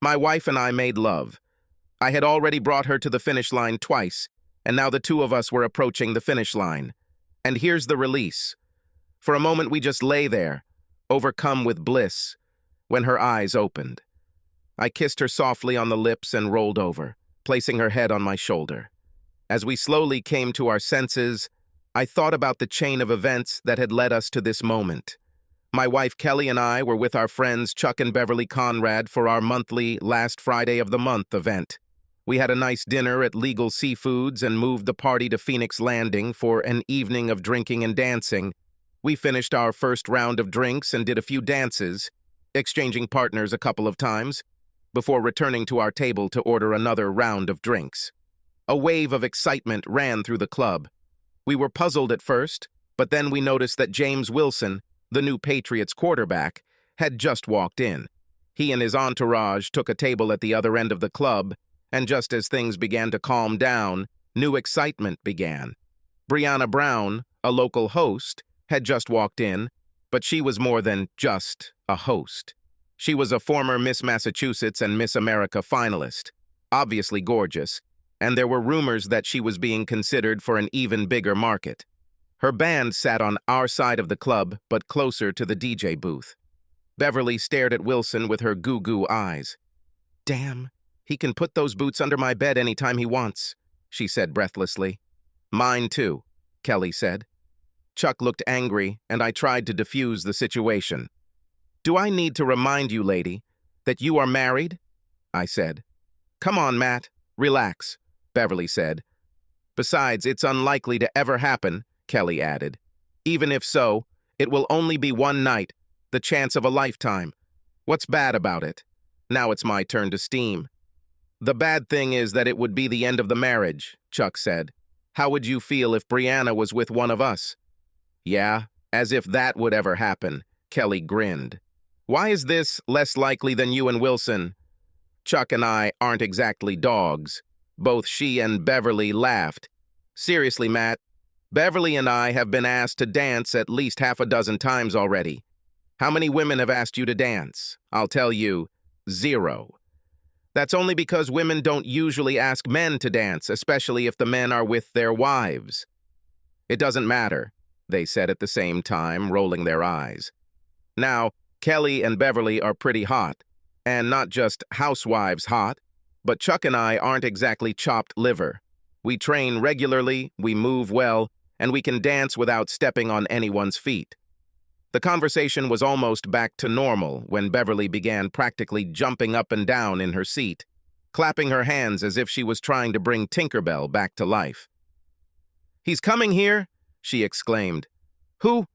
My wife and I made love. I had already brought her to the finish line twice, and now the two of us were approaching the finish line. And here's the release. For a moment we just lay there, overcome with bliss, when her eyes opened. I kissed her softly on the lips and rolled over, placing her head on my shoulder. As we slowly came to our senses, I thought about the chain of events that had led us to this moment. My wife Kelly and I were with our friends Chuck and Beverly Conrad for our monthly Last Friday of the Month event. We had a nice dinner at Legal Seafoods and moved the party to Phoenix Landing for an evening of drinking and dancing. We finished our first round of drinks and did a few dances, exchanging partners a couple of times, before returning to our table to order another round of drinks. A wave of excitement ran through the club. We were puzzled at first, but then we noticed that James Wilson, the new Patriots quarterback, had just walked in. He and his entourage took a table at the other end of the club, and just as things began to calm down, new excitement began. Brianna Brown, a local host, had just walked in, but she was more than just a host. She was a former Miss Massachusetts and Miss America finalist, obviously gorgeous, and there were rumors that she was being considered for an even bigger market. Her band sat on our side of the club, but closer to the DJ booth. Beverly stared at Wilson with her goo-goo eyes. "Damn, he can put those boots under my bed anytime he wants," she said breathlessly. "Mine too," Kelly said. Chuck looked angry, and I tried to defuse the situation. "Do I need to remind you, lady, that you are married?" I said. "Come on, Matt, relax," Beverly said. "Besides, it's unlikely to ever happen," Kelly added. "Even if so, it will only be one night, the chance of a lifetime. What's bad about it? Now it's my turn to steam." "The bad thing is that it would be the end of the marriage," Chuck said. "How would you feel if Brianna was with one of us?" "Yeah, as if that would ever happen," Kelly grinned. "Why is this less likely than you and Wilson?" "Chuck and I aren't exactly dogs." Both she and Beverly laughed. "Seriously, Matt, Beverly and I have been asked to dance at least half a dozen times already. How many women have asked you to dance? I'll tell you, 0. That's only because women don't usually ask men to dance, especially if the men are with their wives." "It doesn't matter," they said at the same time, rolling their eyes. Now, Kelly and Beverly are pretty hot, and not just housewives hot, but Chuck and I aren't exactly chopped liver. We train regularly, we move well, and we can dance without stepping on anyone's feet. The conversation was almost back to normal when Beverly began practically jumping up and down in her seat, clapping her hands as if she was trying to bring Tinkerbell back to life. "He's coming here!" she exclaimed. "Who?"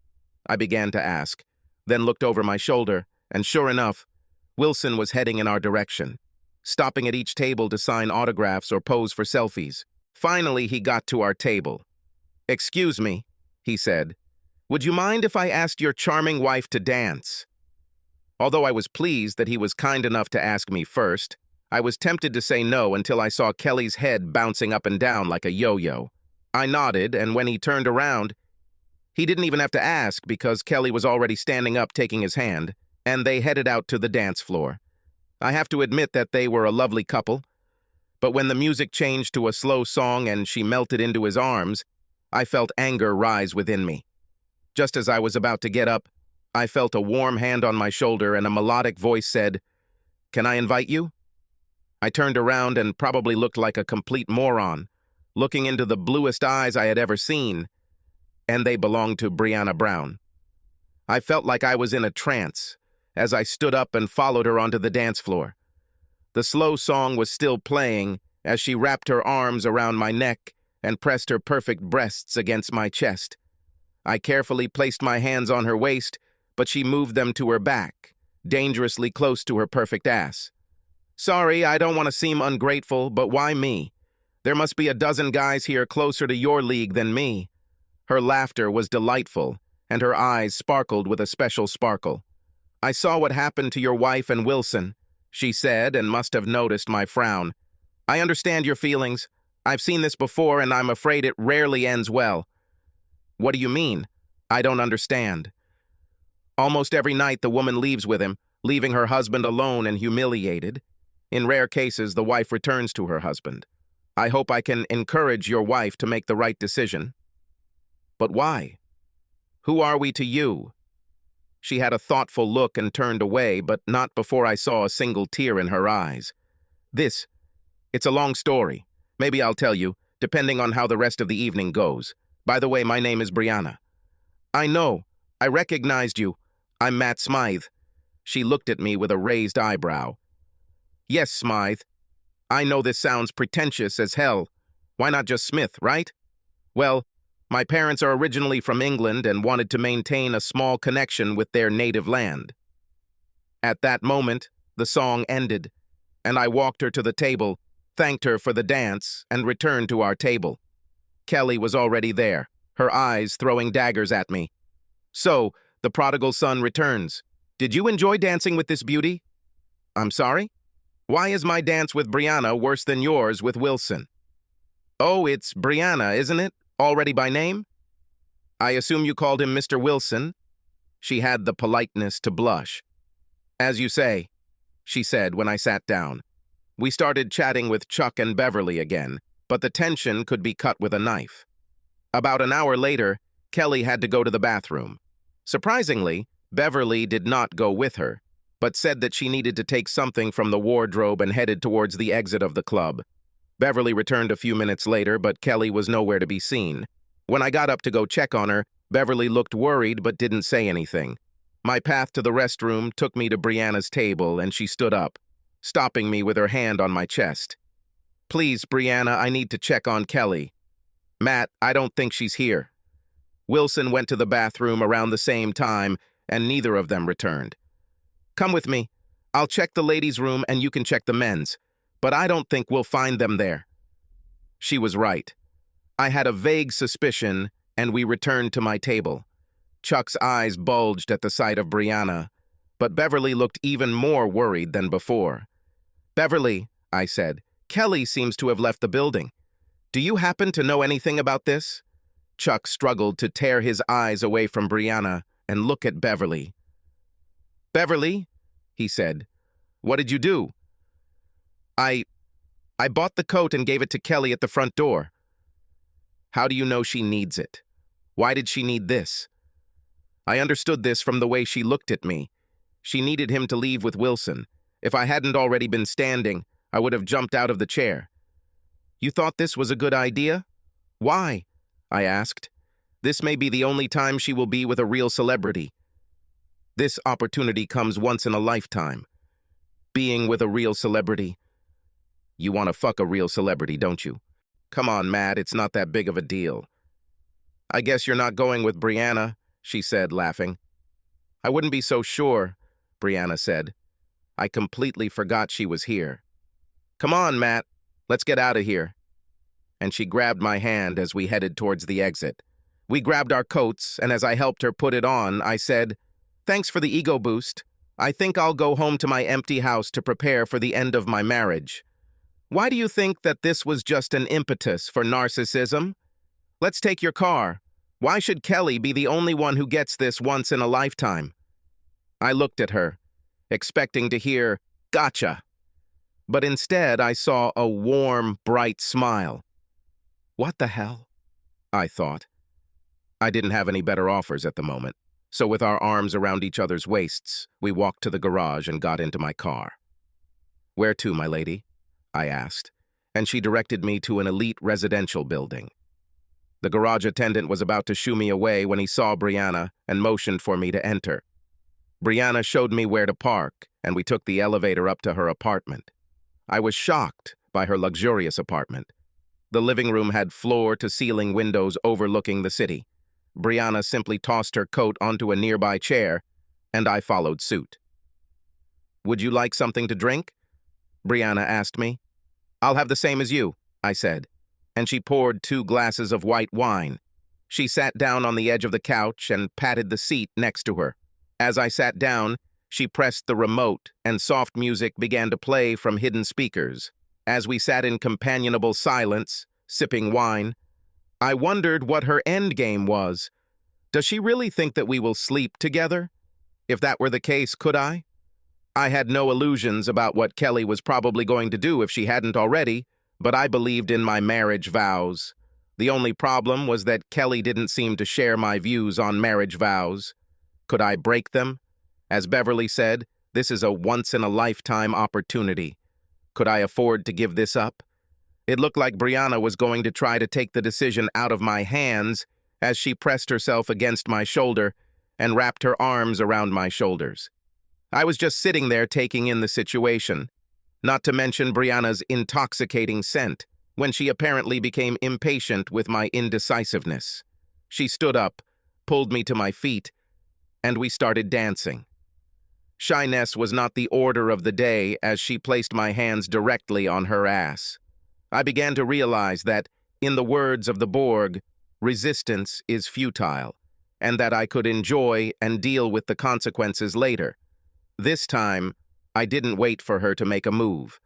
I began to ask, then looked over my shoulder, and sure enough, Wilson was heading in our direction, stopping at each table to sign autographs or pose for selfies. Finally, he got to our table. "Excuse me," he said. "Would you mind if I asked your charming wife to dance?" Although I was pleased that he was kind enough to ask me first, I was tempted to say no until I saw Kelly's head bouncing up and down like a yo-yo. I nodded, and when he turned around, he didn't even have to ask because Kelly was already standing up taking his hand, and they headed out to the dance floor. I have to admit that they were a lovely couple, but when the music changed to a slow song and she melted into his arms, I felt anger rise within me. Just as I was about to get up, I felt a warm hand on my shoulder and a melodic voice said, "Can I invite you?" I turned around and probably looked like a complete moron, looking into the bluest eyes I had ever seen, and they belonged to Brianna Brown. I felt like I was in a trance as I stood up and followed her onto the dance floor. The slow song was still playing as she wrapped her arms around my neck and pressed her perfect breasts against my chest. I carefully placed my hands on her waist, but she moved them to her back, dangerously close to her perfect ass. "Sorry, I don't want to seem ungrateful, but why me? There must be a dozen guys here closer to your league than me." Her laughter was delightful, and her eyes sparkled with a special sparkle. "I saw what happened to your wife and Wilson," she said, and must have noticed my frown. "I understand your feelings. I've seen this before, and I'm afraid it rarely ends well." "What do you mean?" "I don't understand." "Almost every night the woman leaves with him, leaving her husband alone and humiliated. In rare cases, the wife returns to her husband. I hope I can encourage your wife to make the right decision. But why? Who are we to you? She had a thoughtful look and turned away, but not before I saw a single tear in her eyes. It's a long story. Maybe I'll tell you, depending on how the rest of the evening goes. By the way, my name is Brianna. I know. I recognized you. I'm Matt Smythe. She looked at me with a raised eyebrow. Yes, Smythe. I know this sounds pretentious as hell. Why not just Smith, right? Well, my parents are originally from England and wanted to maintain a small connection with their native land. At that moment, the song ended, and I walked her to the table, thanked her for the dance, and returned to our table. Kelly was already there, her eyes throwing daggers at me. So, the prodigal son returns. Did you enjoy dancing with this beauty? I'm sorry? Why is my dance with Brianna worse than yours with Wilson? Oh, it's Brianna, isn't it? Already by name? I assume you called him Mr. Wilson? She had the politeness to blush. As you say, she said when I sat down. We started chatting with Chuck and Beverly again, but the tension could be cut with a knife. About an hour later, Kelly had to go to the bathroom. Surprisingly, Beverly did not go with her, but said that she needed to take something from the wardrobe and headed towards the exit of the club. Beverly returned a few minutes later, but Kelly was nowhere to be seen. When I got up to go check on her, Beverly looked worried but didn't say anything. My path to the restroom took me to Brianna's table, and she stood up, stopping me with her hand on my chest. Please, Brianna, I need to check on Kelly. Matt, I don't think she's here. Wilson went to the bathroom around the same time, and neither of them returned. Come with me. I'll check the ladies' room and you can check the men's, but I don't think we'll find them there. She was right. I had a vague suspicion, and we returned to my table. Chuck's eyes bulged at the sight of Brianna, but Beverly looked even more worried than before. Beverly, I said, Kelly seems to have left the building. Do you happen to know anything about this? Chuck struggled to tear his eyes away from Brianna and look at Beverly. Beverly, he said, what did you do? I bought the coat and gave it to Kelly at the front door. How do you know she needs it? Why did she need this? I understood this from the way she looked at me. She needed him to leave with Wilson. If I hadn't already been standing, I would have jumped out of the chair. You thought this was a good idea? Why? I asked. This may be the only time she will be with a real celebrity. This opportunity comes once in a lifetime. Being with a real celebrity. You want to fuck a real celebrity, don't you? Come on, Matt, it's not that big of a deal. I guess you're not going with Brianna, she said, laughing. I wouldn't be so sure, Brianna said. I completely forgot she was here. Come on, Matt, let's get out of here. And she grabbed my hand as we headed towards the exit. We grabbed our coats, and as I helped her put it on, I said, Thanks for the ego boost. I think I'll go home to my empty house to prepare for the end of my marriage. Why do you think that this was just an impetus for narcissism? Let's take your car. Why should Kelly be the only one who gets this once in a lifetime? I looked at her, expecting to hear, gotcha. But instead, I saw a warm, bright smile. What the hell? I thought. I didn't have any better offers at the moment, so with our arms around each other's waists, we walked to the garage and got into my car. Where to, my lady? I asked, and she directed me to an elite residential building. The garage attendant was about to shoo me away when he saw Brianna and motioned for me to enter. Brianna showed me where to park, and we took the elevator up to her apartment. I was shocked by her luxurious apartment. The living room had floor-to-ceiling windows overlooking the city. Brianna simply tossed her coat onto a nearby chair, and I followed suit. Would you like something to drink? Brianna asked me. I'll have the same as you, I said, and she poured 2 glasses of white wine. She sat down on the edge of the couch and patted the seat next to her. As I sat down, she pressed the remote, and soft music began to play from hidden speakers. As we sat in companionable silence, sipping wine, I wondered what her endgame was. Does she really think that we will sleep together? If that were the case, could I? I had no illusions about what Kelly was probably going to do if she hadn't already, but I believed in my marriage vows. The only problem was that Kelly didn't seem to share my views on marriage vows. Could I break them? As Beverly said, this is a once-in-a-lifetime opportunity. Could I afford to give this up? It looked like Brianna was going to try to take the decision out of my hands as she pressed herself against my shoulder and wrapped her arms around my shoulders. I was just sitting there taking in the situation, not to mention Brianna's intoxicating scent, when she apparently became impatient with my indecisiveness. She stood up, pulled me to my feet, and we started dancing. Shyness was not the order of the day as she placed my hands directly on her ass. I began to realize that, in the words of the Borg, resistance is futile, and that I could enjoy and deal with the consequences later. This time, I didn't wait for her to make a move.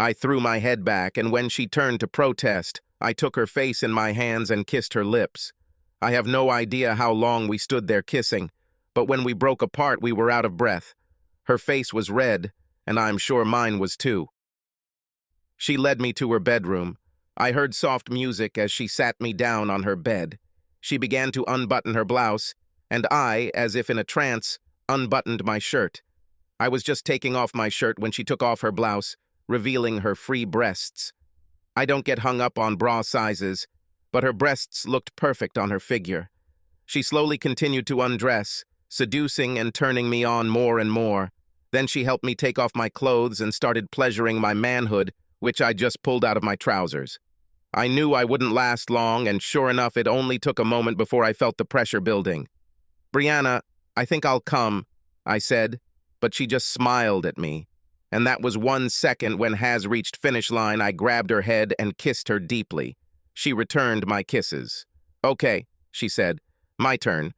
I threw my head back, and when she turned to protest, I took her face in my hands and kissed her lips. I have no idea how long we stood there kissing, but when we broke apart, we were out of breath. Her face was red, and I'm sure mine was too. She led me to her bedroom. I heard soft music as she sat me down on her bed. She began to unbutton her blouse, and I, as if in a trance, unbuttoned my shirt. I was just taking off my shirt when she took off her blouse, revealing her free breasts. I don't get hung up on bra sizes, but her breasts looked perfect on her figure. She slowly continued to undress, seducing and turning me on more and more. Then she helped me take off my clothes and started pleasuring my manhood, which I just pulled out of my trousers. I knew I wouldn't last long, and sure enough, it only took a moment before I felt the pressure building. "Brianna, I think I'll come," I said, but she just smiled at me. And that was 1 second when Haz reached finish line. I grabbed her head and kissed her deeply. She returned my kisses. "Okay," she said, "my turn,"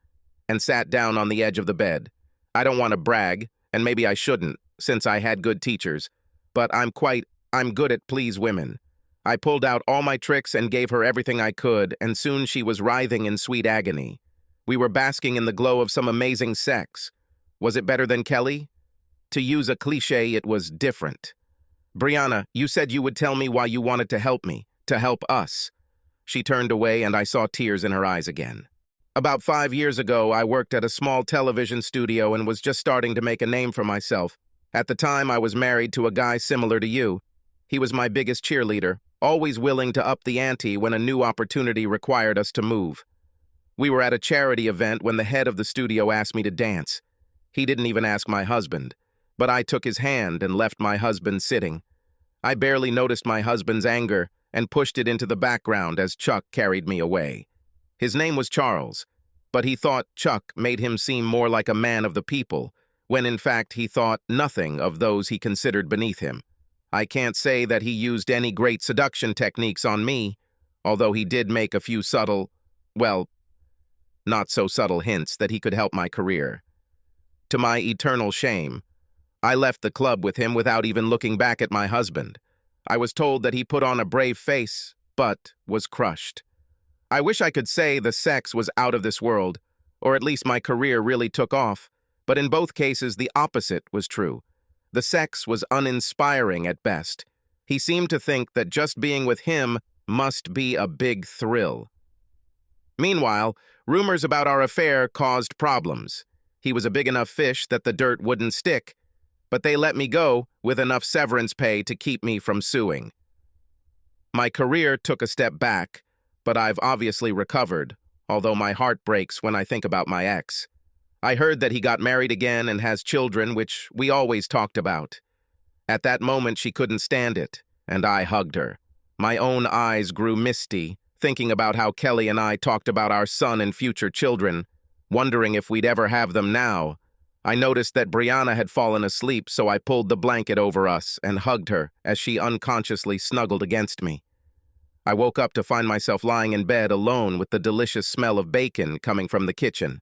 and sat down on the edge of the bed. I don't want to brag, and maybe I shouldn't, since I had good teachers, but I'm good at please women. I pulled out all my tricks and gave her everything I could, and soon she was writhing in sweet agony. We were basking in the glow of some amazing sex. Was it better than Kelly? To use a cliché, it was different. "Brianna, you said you would tell me why you wanted to help me, to help us." She turned away, and I saw tears in her eyes again. "About 5 years ago, I worked at a small television studio and was just starting to make a name for myself. At the time, I was married to a guy similar to you. He was my biggest cheerleader, always willing to up the ante when a new opportunity required us to move. We were at a charity event when the head of the studio asked me to dance. He didn't even ask my husband, but I took his hand and left my husband sitting. I barely noticed my husband's anger and pushed it into the background as Chuck carried me away. His name was Charles, but he thought Chuck made him seem more like a man of the people, when in fact he thought nothing of those he considered beneath him. I can't say that he used any great seduction techniques on me, although he did make a few subtle, well, not so subtle hints that he could help my career. To my eternal shame, I left the club with him without even looking back at my husband. I was told that he put on a brave face, but was crushed. I wish I could say the sex was out of this world, or at least my career really took off, but in both cases the opposite was true. The sex was uninspiring at best. He seemed to think that just being with him must be a big thrill. Meanwhile, rumors about our affair caused problems. He was a big enough fish that the dirt wouldn't stick, but they let me go with enough severance pay to keep me from suing. My career took a step back, but I've obviously recovered, although my heart breaks when I think about my ex. I heard that he got married again and has children, which we always talked about. At that moment, she couldn't stand it, and I hugged her. My own eyes grew misty, thinking about how Kelly and I talked about our son and future children, wondering if we'd ever have them now. I noticed that Brianna had fallen asleep, so I pulled the blanket over us and hugged her as she unconsciously snuggled against me. I woke up to find myself lying in bed alone with the delicious smell of bacon coming from the kitchen.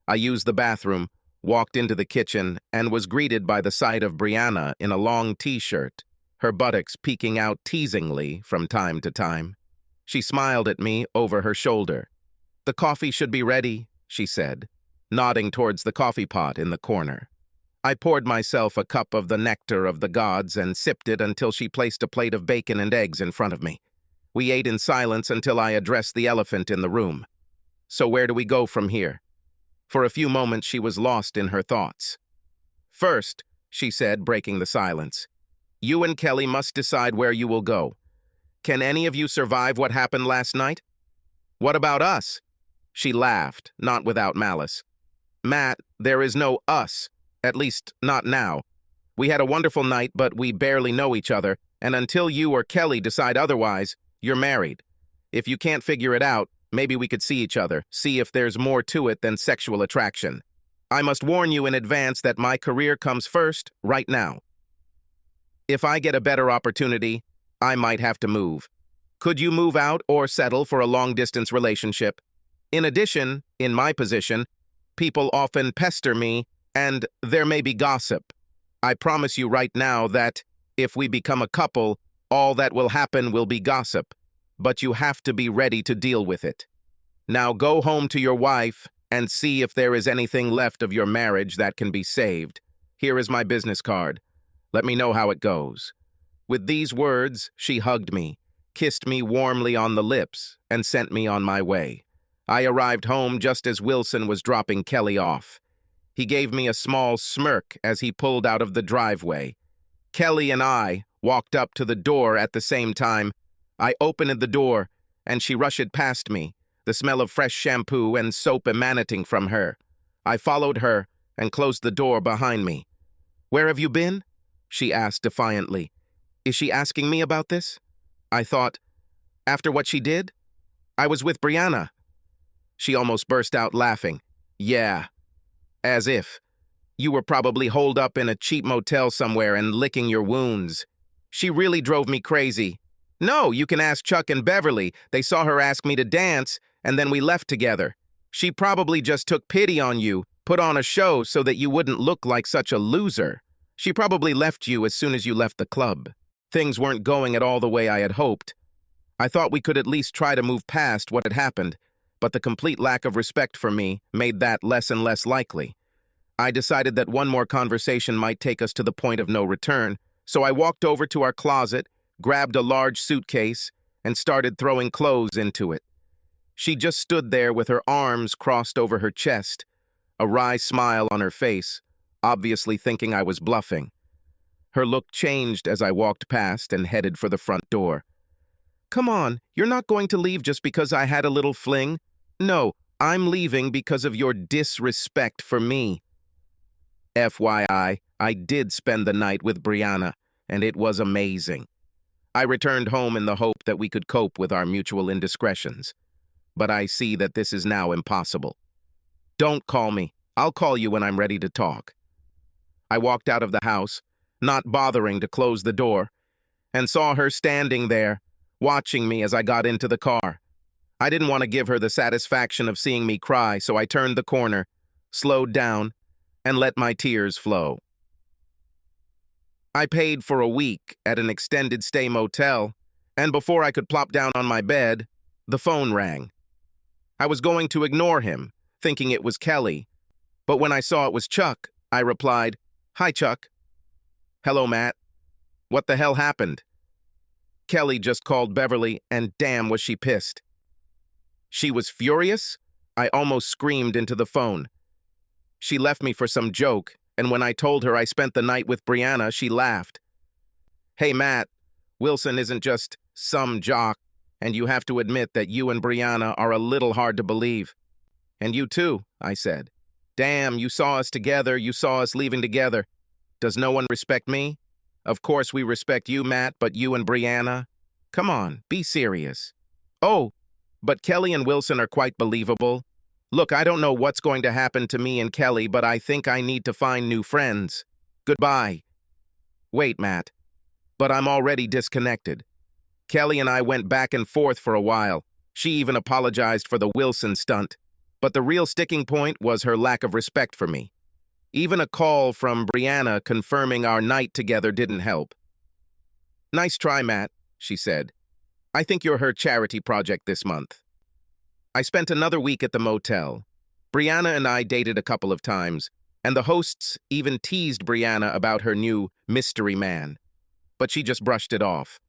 I used the bathroom, walked into the kitchen, and was greeted by the sight of Brianna in a long t-shirt, her buttocks peeking out teasingly from time to time. She smiled at me over her shoulder. "The coffee should be ready," she said, nodding towards the coffee pot in the corner. I poured myself a cup of the nectar of the gods and sipped it until she placed a plate of bacon and eggs in front of me. We ate in silence until I addressed the elephant in the room. So where do we go from here? For a few moments she was lost in her thoughts. First, she said, breaking the silence, you and Kelly must decide where you will go. Can any of you survive what happened last night? What about us? She laughed, not without malice. Matt, there is no us, at least not now. We had a wonderful night, but we barely know each other, and until you or Kelly decide otherwise, you're married. If you can't figure it out, maybe we could see each other, see if there's more to it than sexual attraction. I must warn you in advance that my career comes first, right now. If I get a better opportunity, I might have to move. Could you move out or settle for a long-distance relationship? In addition, in my position, people often pester me, and there may be gossip. I promise you right now that, if we become a couple, all that will happen will be gossip, but you have to be ready to deal with it. Now go home to your wife and see if there is anything left of your marriage that can be saved. Here is my business card. Let me know how it goes. With these words, she hugged me, kissed me warmly on the lips, and sent me on my way. I arrived home just as Wilson was dropping Kelly off. He gave me a small smirk as he pulled out of the driveway. Kelly and I walked up to the door at the same time. I opened the door, and she rushed past me, the smell of fresh shampoo and soap emanating from her. I followed her and closed the door behind me. "Where have you been?" she asked defiantly. Is she asking me about this? I thought, after what she did? I was with Brianna. She almost burst out laughing. Yeah, as if. You were probably holed up in a cheap motel somewhere and licking your wounds. She really drove me crazy. No, you can ask Chuck and Beverly. They saw her ask me to dance, and then we left together. She probably just took pity on you, put on a show so that you wouldn't look like such a loser. She probably left you as soon as you left the club. Things weren't going at all the way I had hoped. I thought we could at least try to move past what had happened, but the complete lack of respect for me made that less and less likely. I decided that one more conversation might take us to the point of no return, so I walked over to our closet, grabbed a large suitcase, and started throwing clothes into it. She just stood there with her arms crossed over her chest, a wry smile on her face, obviously thinking I was bluffing. Her look changed as I walked past and headed for the front door. Come on, you're not going to leave just because I had a little fling. No, I'm leaving because of your disrespect for me. FYI, I did spend the night with Brianna, and it was amazing. I returned home in the hope that we could cope with our mutual indiscretions. But I see that this is now impossible. Don't call me. I'll call you when I'm ready to talk. I walked out of the house, not bothering to close the door, and saw her standing there, watching me as I got into the car. I didn't want to give her the satisfaction of seeing me cry, so I turned the corner, slowed down, and let my tears flow. I paid for a week at an extended stay motel, and before I could plop down on my bed, the phone rang. I was going to ignore him, thinking it was Kelly, but when I saw it was Chuck, I replied, "Hi, Chuck." "Hello, Matt. What the hell happened?" Kelly just called Beverly, and damn was she pissed. She was furious? I almost screamed into the phone. She left me for some joke, and when I told her I spent the night with Brianna, she laughed. "Hey, Matt, Wilson isn't just some jock, and you have to admit that you and Brianna are a little hard to believe." "And you too," I said. "Damn, you saw us together, you saw us leaving together. Does no one respect me? Of course we respect you, Matt, but you and Brianna? Come on, be serious." "Oh, but Kelly and Wilson are quite believable. Look, I don't know what's going to happen to me and Kelly, but I think I need to find new friends. Goodbye." "Wait, Matt. But I'm already disconnected. Kelly and I went back and forth for a while. She even apologized for the Wilson stunt. But the real sticking point was her lack of respect for me. Even a call from Brianna confirming our night together didn't help." "Nice try, Matt," she said. "I think you're her charity project this month." I spent another week at the motel. Brianna and I dated a couple of times, and the hosts even teased Brianna about her new mystery man. But she just brushed it off.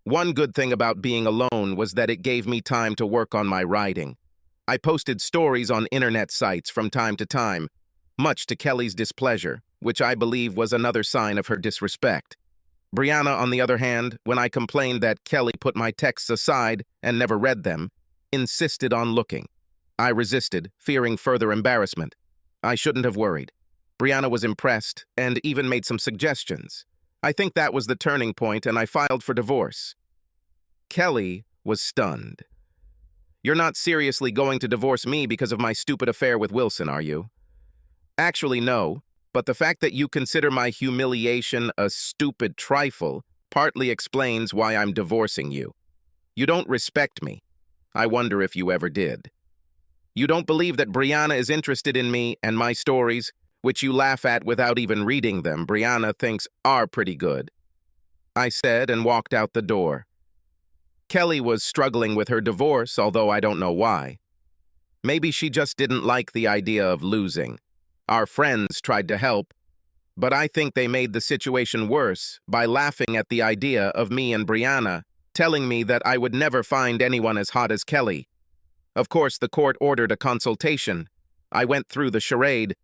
One good thing about being alone was that it gave me time to work on my writing. I posted stories on internet sites from time to time, much to Kelly's displeasure, which I believe was another sign of her disrespect. Brianna, on the other hand, when I complained that Kelly put my texts aside and never read them, insisted on looking. I resisted, fearing further embarrassment. I shouldn't have worried. Brianna was impressed and even made some suggestions. I think that was the turning point, and I filed for divorce. Kelly was stunned. "You're not seriously going to divorce me because of my stupid affair with Wilson, are you?" "Actually, no, but the fact that you consider my humiliation a stupid trifle partly explains why I'm divorcing you. You don't respect me. I wonder if you ever did. You don't believe that Brianna is interested in me and my stories, which you laugh at without even reading them, Brianna thinks are pretty good," I said and walked out the door. Kelly was struggling with her divorce, although I don't know why. Maybe she just didn't like the idea of losing. Our friends tried to help, but I think they made the situation worse by laughing at the idea of me and Brianna, telling me that I would never find anyone as hot as Kelly. Of course, the court ordered a consultation. I went through the charade.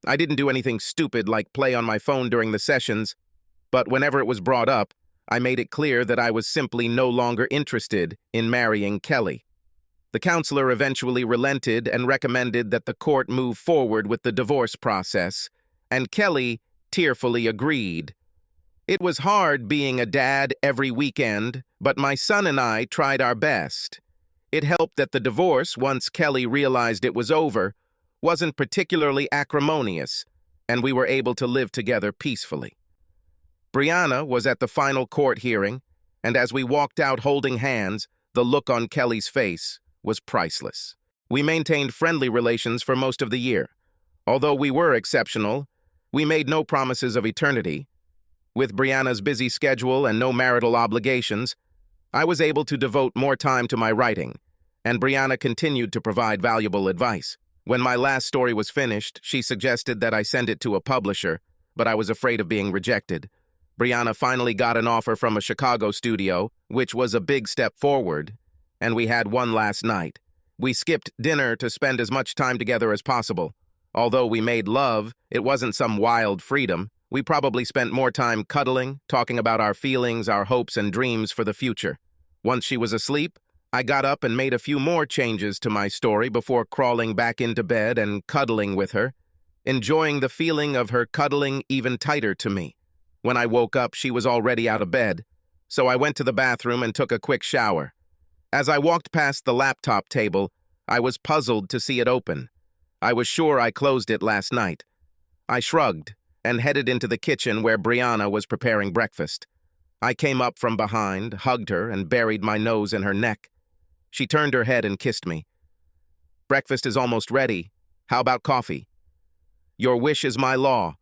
I didn't do anything stupid like play on my phone during the sessions, but whenever it was brought up, I made it clear that I was simply no longer interested in marrying Kelly. The counselor eventually relented and recommended that the court move forward with the divorce process, and Kelly tearfully agreed. It was hard being a dad every weekend, but my son and I tried our best. It helped that the divorce, once Kelly realized it was over, wasn't particularly acrimonious, and we were able to live together peacefully. Brianna was at the final court hearing, and as we walked out holding hands, the look on Kelly's face was priceless. We maintained friendly relations for most of the year. Although we were exceptional, we made no promises of eternity. With Brianna's busy schedule and no marital obligations, I was able to devote more time to my writing, and Brianna continued to provide valuable advice. When my last story was finished, she suggested that I send it to a publisher, but I was afraid of being rejected. Brianna finally got an offer from a Chicago studio, which was a big step forward, and we had one last night. We skipped dinner to spend as much time together as possible. Although we made love, it wasn't some wild freedom. We probably spent more time cuddling, talking about our feelings, our hopes, and dreams for the future. Once she was asleep, I got up and made a few more changes to my story before crawling back into bed and cuddling with her, enjoying the feeling of her cuddling even tighter to me. When I woke up, she was already out of bed, so I went to the bathroom and took a quick shower. As I walked past the laptop table, I was puzzled to see it open. I was sure I closed it last night. I shrugged and headed into the kitchen where Brianna was preparing breakfast. I came up from behind, hugged her, and buried my nose in her neck. She turned her head and kissed me. "Breakfast is almost ready. How about coffee?" "Your wish is my law."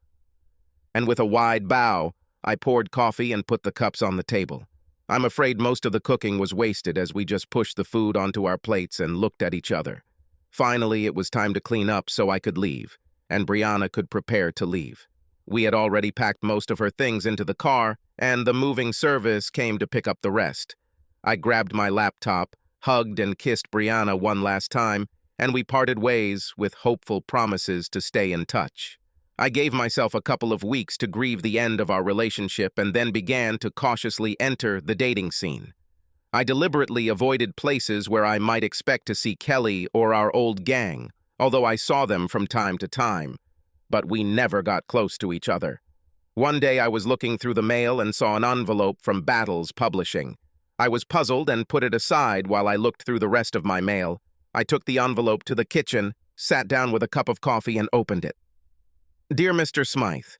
And with a wide bow, I poured coffee and put the cups on the table. I'm afraid most of the cooking was wasted as we just pushed the food onto our plates and looked at each other. Finally, it was time to clean up so I could leave, and Brianna could prepare to leave. We had already packed most of her things into the car, and the moving service came to pick up the rest. I grabbed my laptop, hugged and kissed Brianna one last time, and we parted ways with hopeful promises to stay in touch. I gave myself a couple of weeks to grieve the end of our relationship and then began to cautiously enter the dating scene. I deliberately avoided places where I might expect to see Kelly or our old gang, although I saw them from time to time, but we never got close to each other. One day I was looking through the mail and saw an envelope from Battles Publishing. I was puzzled and put it aside while I looked through the rest of my mail. I took the envelope to the kitchen, sat down with a cup of coffee, and opened it. "Dear Mr. Smythe,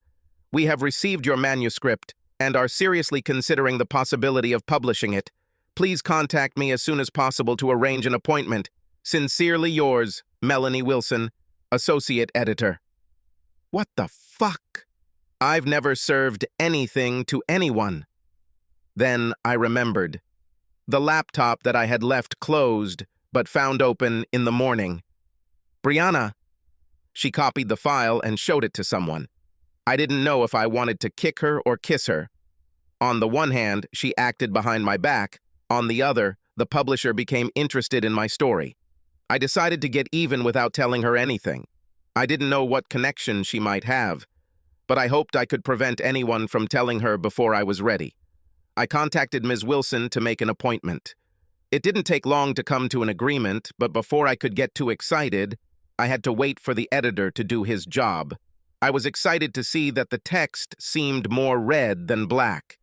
we have received your manuscript and are seriously considering the possibility of publishing it. Please contact me as soon as possible to arrange an appointment. Sincerely yours, Melanie Wilson, Associate Editor." What the fuck? I've never served anything to anyone. Then I remembered. The laptop that I had left closed, but found open in the morning. "Brianna." She copied the file and showed it to someone. I didn't know if I wanted to kick her or kiss her. On the one hand, she acted behind my back. On the other, the publisher became interested in my story. I decided to get even without telling her anything. I didn't know what connection she might have, but I hoped I could prevent anyone from telling her before I was ready. I contacted Ms. Wilson to make an appointment. It didn't take long to come to an agreement, but before I could get too excited, I had to wait for the editor to do his job. I was excited to see that the text seemed more red than black.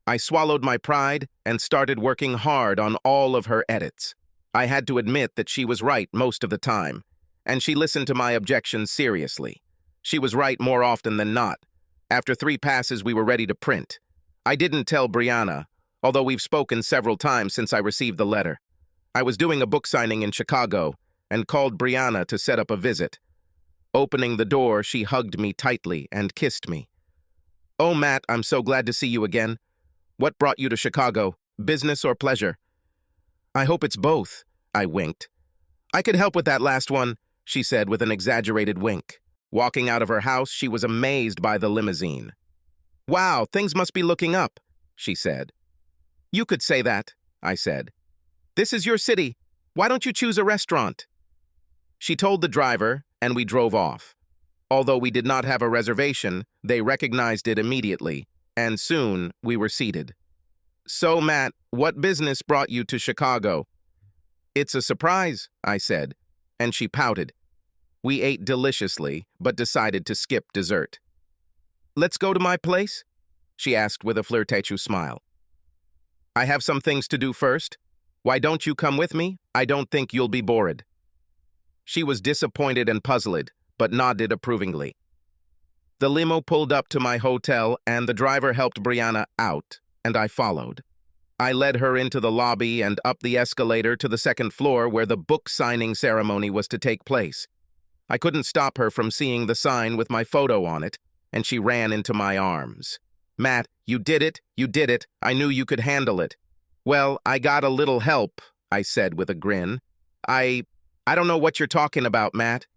I swallowed my pride and started working hard on all of her edits. I had to admit that she was right most of the time, and she listened to my objections seriously. She was right more often than not. After 3 passes, we were ready to print. I didn't tell Brianna, although we've spoken several times since I received the letter. I was doing a book signing in Chicago and called Brianna to set up a visit. Opening the door, she hugged me tightly and kissed me. "Oh, Matt, I'm so glad to see you again. What brought you to Chicago, business or pleasure?" "I hope it's both," I winked. "I could help with that last one," she said with an exaggerated wink. Walking out of her house, she was amazed by the limousine. "Wow, things must be looking up," she said. "You could say that," I said. "This is your city. Why don't you choose a restaurant?" She told the driver, and we drove off. Although we did not have a reservation, they recognized it immediately, and soon we were seated. "So, Matt, what business brought you to Chicago?" "It's a surprise," I said, and she pouted. We ate deliciously, but decided to skip dessert. "Let's go to my place?" she asked with a flirtatious smile. "I have some things to do first. Why don't you come with me? I don't think you'll be bored." She was disappointed and puzzled, but nodded approvingly. The limo pulled up to my hotel, and the driver helped Brianna out, and I followed. I led her into the lobby and up the escalator to the 2nd floor where the book signing ceremony was to take place. I couldn't stop her from seeing the sign with my photo on it, and she ran into my arms. "Matt, you did it, you did it. I knew you could handle it." "Well, I got a little help," I said with a grin. I don't know what you're talking about, Matt."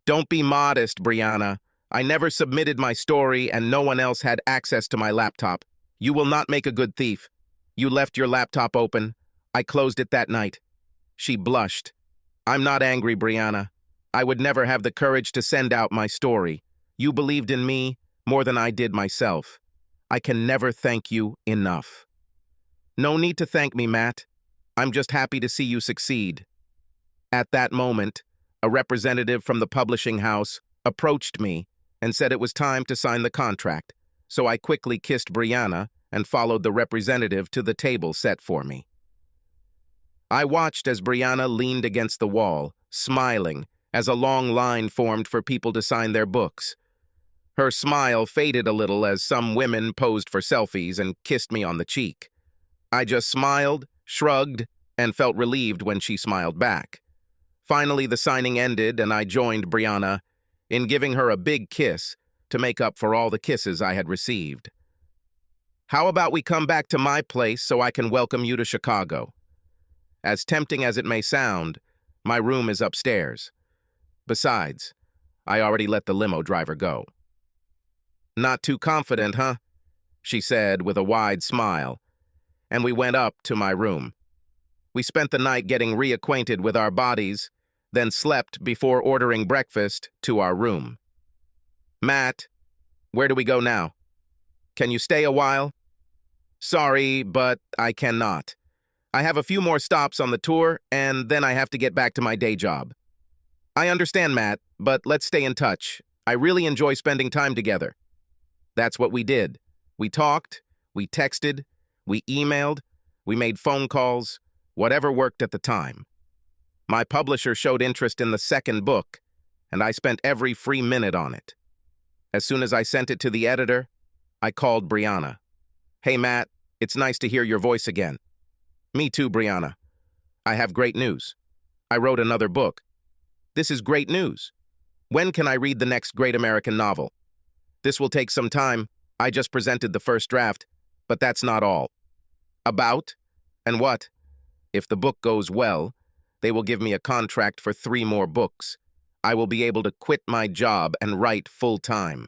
"Don't be modest, Brianna. I never submitted my story and no one else had access to my laptop. You will not make a good thief. You left your laptop open. I closed it that night." She blushed. "I'm not angry, Brianna. I would never have the courage to send out my story. You believed in me more than I did myself. I can never thank you enough." "No need to thank me, Matt. I'm just happy to see you succeed." At that moment, a representative from the publishing house approached me and said it was time to sign the contract, so I quickly kissed Brianna and followed the representative to the table set for me. I watched as Brianna leaned against the wall, smiling, as a long line formed for people to sign their books. Her smile faded a little as some women posed for selfies and kissed me on the cheek. I just smiled, shrugged, and felt relieved when she smiled back. Finally, the signing ended, and I joined Brianna in giving her a big kiss to make up for all the kisses I had received. "How about we come back to my place so I can welcome you to Chicago?" As tempting as it may sound, my room is upstairs. Besides, I already let the limo driver go. "Not too confident, huh?" she said with a wide smile, and we went up to my room. We spent the night getting reacquainted with our bodies, then slept before ordering breakfast to our room. "Matt, where do we go now? Can you stay a while?" "Sorry, but I cannot. I have a few more stops on the tour, and then I have to get back to my day job." "I understand, Matt, but let's stay in touch. I really enjoy spending time together." That's what we did. We talked, we texted, we emailed, we made phone calls, whatever worked at the time. My publisher showed interest in the 2nd book, and I spent every free minute on it. As soon as I sent it to the editor, I called Brianna. "Hey, Matt, it's nice to hear your voice again." "Me too, Brianna. I have great news. I wrote another book." "This is great news. When can I read the next great American novel?" "This will take some time. I just presented the first draft, but that's not all." "About? And what?" "If the book goes well, they will give me a contract for 3 more books. I will be able to quit my job and write full-time.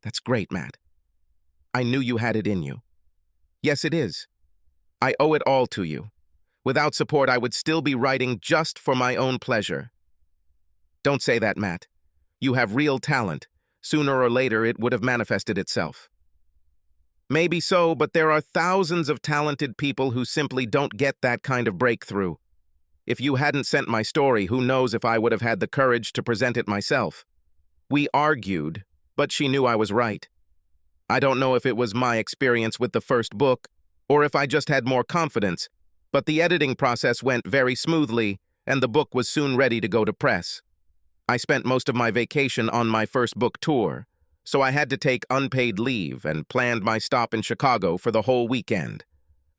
That's great, Matt. I knew you had it in you. Yes, it is. I owe it all to you. Without support, I would still be writing just for my own pleasure. Don't say that, Matt. You have real talent. Sooner or later, it would have manifested itself. Maybe so, but there are thousands of talented people who simply don't get that kind of breakthrough. If you hadn't sent my story, who knows if I would have had the courage to present it myself. We argued, but she knew I was right. I don't know if it was my experience with the first book, or if I just had more confidence, but the editing process went very smoothly, and the book was soon ready to go to press. I spent most of my vacation on my first book tour, so I had to take unpaid leave and planned my stop in Chicago for the whole weekend.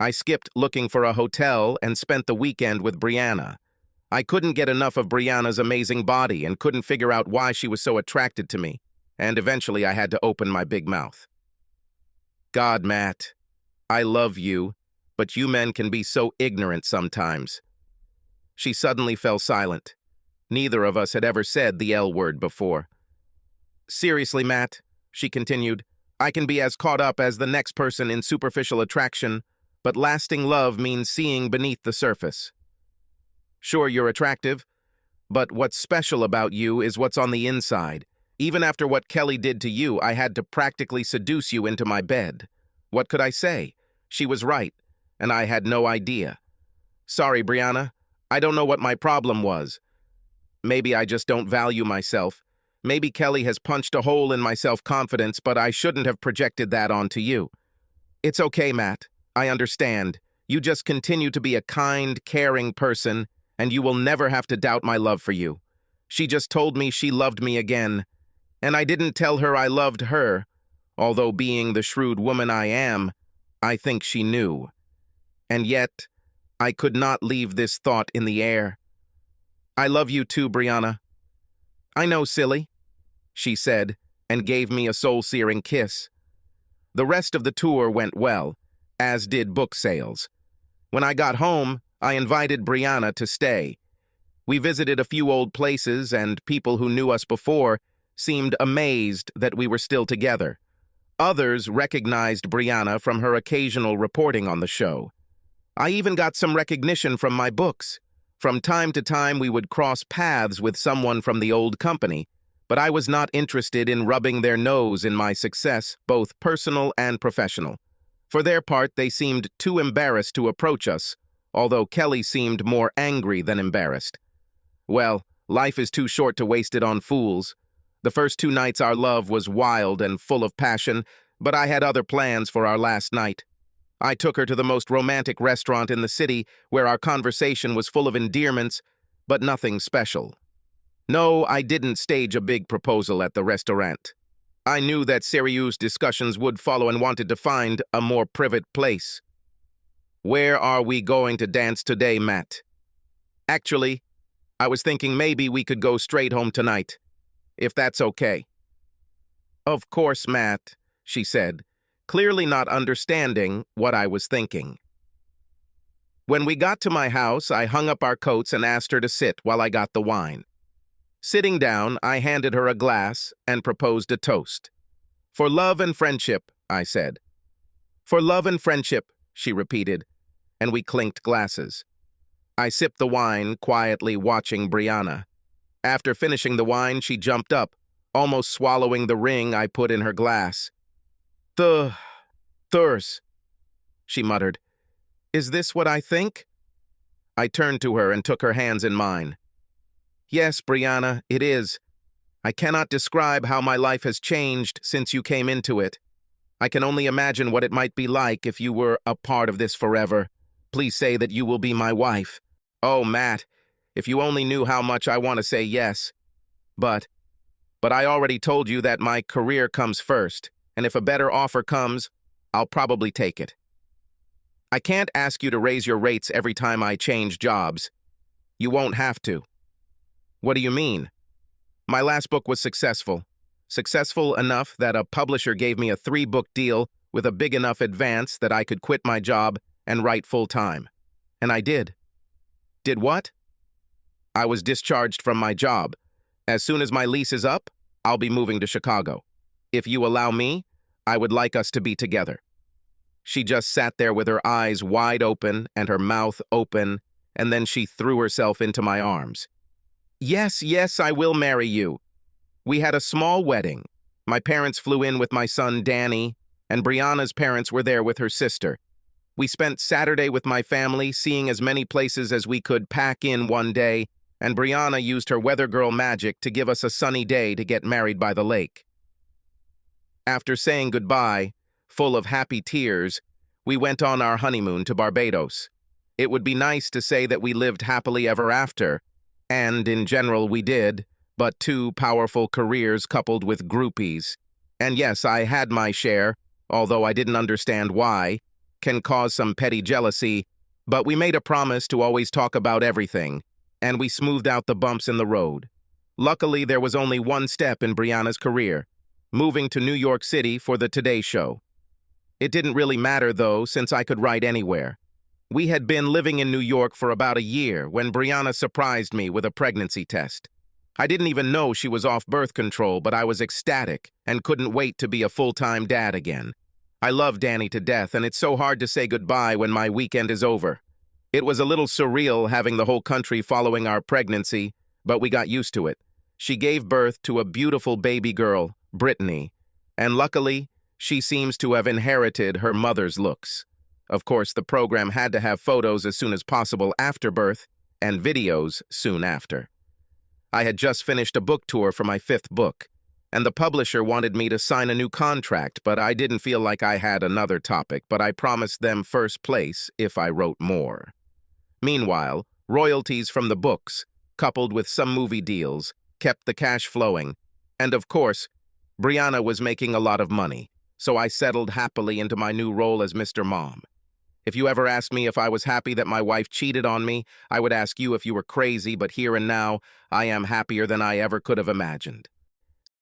I skipped looking for a hotel and spent the weekend with Brianna. I couldn't get enough of Brianna's amazing body and couldn't figure out why she was so attracted to me, and eventually I had to open my big mouth. God, Matt, I love you, but you men can be so ignorant sometimes. She suddenly fell silent. Neither of us had ever said the L word before. Seriously, Matt, she continued, I can be as caught up as the next person in superficial attraction, but lasting love means seeing beneath the surface. Sure, you're attractive, but what's special about you is what's on the inside. Even after what Kelly did to you, I had to practically seduce you into my bed. What could I say? She was right, and I had no idea. Sorry, Brianna. I don't know what my problem was. Maybe I just don't value myself. Maybe Kelly has punched a hole in my self-confidence, but I shouldn't have projected that onto you. It's okay, Matt. I understand. You just continue to be a kind, caring person, and you will never have to doubt my love for you. She just told me she loved me again, and I didn't tell her I loved her, although being the shrewd woman I am, I think she knew. And yet, I could not leave this thought in the air. I love you too, Brianna. I know, silly, she said, and gave me a soul-searing kiss. The rest of the tour went well, as did book sales. When I got home, I invited Brianna to stay. We visited a few old places, and people who knew us before seemed amazed that we were still together. Others recognized Brianna from her occasional reporting on the show. I even got some recognition from my books. From time to time, we would cross paths with someone from the old company, but I was not interested in rubbing their nose in my success, both personal and professional. For their part, they seemed too embarrassed to approach us, although Kelly seemed more angry than embarrassed. Well, life is too short to waste it on fools. The first 2 nights our love was wild and full of passion, but I had other plans for our last night. I took her to the most romantic restaurant in the city, where our conversation was full of endearments, but nothing special. No, I didn't stage a big proposal at the restaurant. I knew that serious discussions would follow and wanted to find a more private place. Where are we going to dance today, Matt? Actually, I was thinking maybe we could go straight home tonight, if that's okay. Of course, Matt, she said, clearly not understanding what I was thinking. When we got to my house, I hung up our coats and asked her to sit while I got the wine. Sitting down, I handed her a glass and proposed a toast. For love and friendship, I said. For love and friendship, she repeated, and we clinked glasses. I sipped the wine, quietly watching Brianna. After finishing the wine, she jumped up, almost swallowing the ring I put in her glass. Thurs, she muttered. Is this what I think? I turned to her and took her hands in mine. Yes, Brianna, it is. I cannot describe how my life has changed since you came into it. I can only imagine what it might be like if you were a part of this forever. Please say that you will be my wife. Oh, Matt, if you only knew how much I want to say yes. But I already told you that my career comes first, and if a better offer comes, I'll probably take it. I can't ask you to raise your rates every time I change jobs. You won't have to. What do you mean? My last book was successful. Successful enough that a publisher gave me a 3-book deal with a big enough advance that I could quit my job and write full-time. And I did. Did what? I was discharged from my job. As soon as my lease is up, I'll be moving to Chicago. If you allow me, I would like us to be together." She just sat there with her eyes wide open and her mouth open, and then she threw herself into my arms. "Yes, yes, I will marry you." We had a small wedding. My parents flew in with my son Danny, and Brianna's parents were there with her sister. We spent Saturday with my family, seeing as many places as we could pack in one day, and Brianna used her weather girl magic to give us a sunny day to get married by the lake. After saying goodbye, full of happy tears, we went on our honeymoon to Barbados. It would be nice to say that we lived happily ever after, and in general we did, but two powerful careers coupled with groupies. And yes, I had my share, although I didn't understand why, can cause some petty jealousy, but we made a promise to always talk about everything, and we smoothed out the bumps in the road. Luckily, there was only one step in Brianna's career: moving to New York City for the Today Show. It didn't really matter, though, since I could write anywhere. We had been living in New York for about a year when Brianna surprised me with a pregnancy test. I didn't even know she was off birth control, but I was ecstatic and couldn't wait to be a full-time dad again. I love Danny to death, and it's so hard to say goodbye when my weekend is over. It was a little surreal having the whole country following our pregnancy, but we got used to it. She gave birth to a beautiful baby girl, Brittany, and luckily, she seems to have inherited her mother's looks. Of course, the program had to have photos as soon as possible after birth and videos soon after. I had just finished a book tour for my 5th book, and the publisher wanted me to sign a new contract, but I didn't feel like I had another topic, but I promised them first place if I wrote more. Meanwhile, royalties from the books, coupled with some movie deals, kept the cash flowing, and of course, Brianna was making a lot of money, so I settled happily into my new role as Mr. Mom. If you ever asked me if I was happy that my wife cheated on me, I would ask you if you were crazy, but here and now, I am happier than I ever could have imagined.